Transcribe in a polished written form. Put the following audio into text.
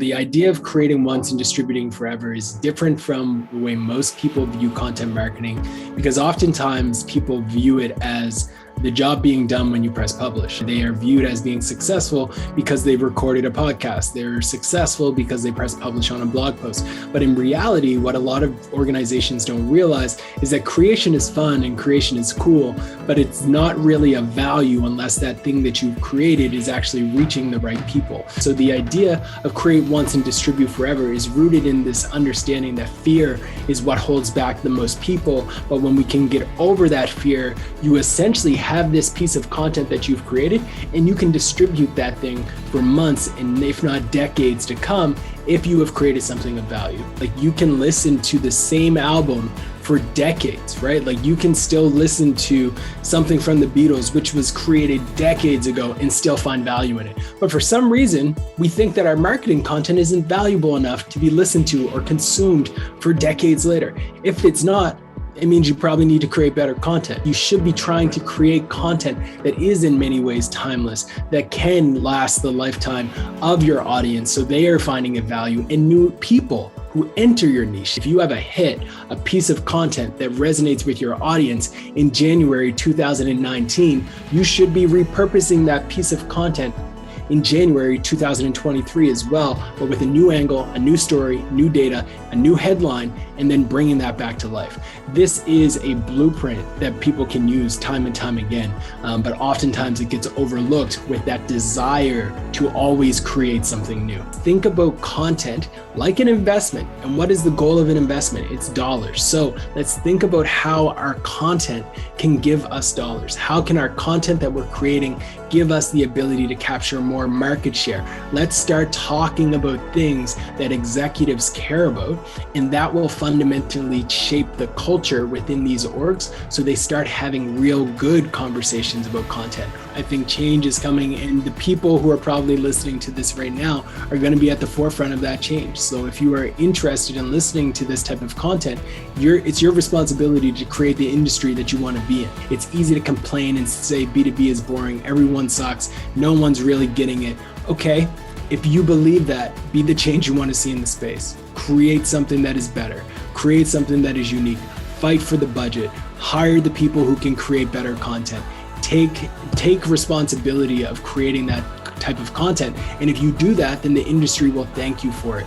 the idea of creating once and distributing forever is different from the way most people view content marketing, because oftentimes people view it as the job being done when you press publish. They are viewed as being successful because they've recorded a podcast. They're successful because they press publish on a blog post. But in reality, what a lot of organizations don't realize is that creation is fun and creation is cool, but it's not really of value unless that thing that you've created is actually reaching the right people. So the idea of create once and distribute forever is rooted in this understanding that fear is what holds back the most people. But when we can get over that fear, you essentially have this piece of content that you've created, and you can distribute that thing for months and if not decades to come if you have created something of value. Like, you can listen to the same album for decades, right? Like, you can still listen to something from the Beatles, which was created decades ago, and still find value in it. But for some reason, we think that our marketing content isn't valuable enough to be listened to or consumed for decades later. If it's not, it means you probably need to create better content. You should be trying to create content that is in many ways timeless, that can last the lifetime of your audience, so they are finding a value, and new people who enter your niche. If you have a hit, a piece of content that resonates with your audience in January 2019, you should be repurposing that piece of content in January 2023 as well, but with a new angle, a new story, new data, a new headline, and then bringing that back to life. This is a blueprint that people can use time and time again, but oftentimes it gets overlooked with that desire to always create something new. Think about content like an investment. And what is the goal of an investment? It's dollars. So let's think about how our content can give us dollars. How can our content that we're creating give us the ability to capture more market share? Let's start talking about things that executives care about, and that will fundamentally shape the culture within these orgs, so they start having real good conversations about content. I think change is coming, and the people who are probably listening to this right now are going to be at the forefront of that change. So if you are interested in listening to this type of content, it's your responsibility to create the industry that you want to be in. It's easy to complain and say B2B is boring, everyone sucks, no one's really getting it. Okay, if you believe that, be the change you want to see in the space. Create something that is better. Create something that is unique. Fight for the budget. Hire the people who can create better content. Take responsibility of creating that type of content. And if you do that, then the industry will thank you for it.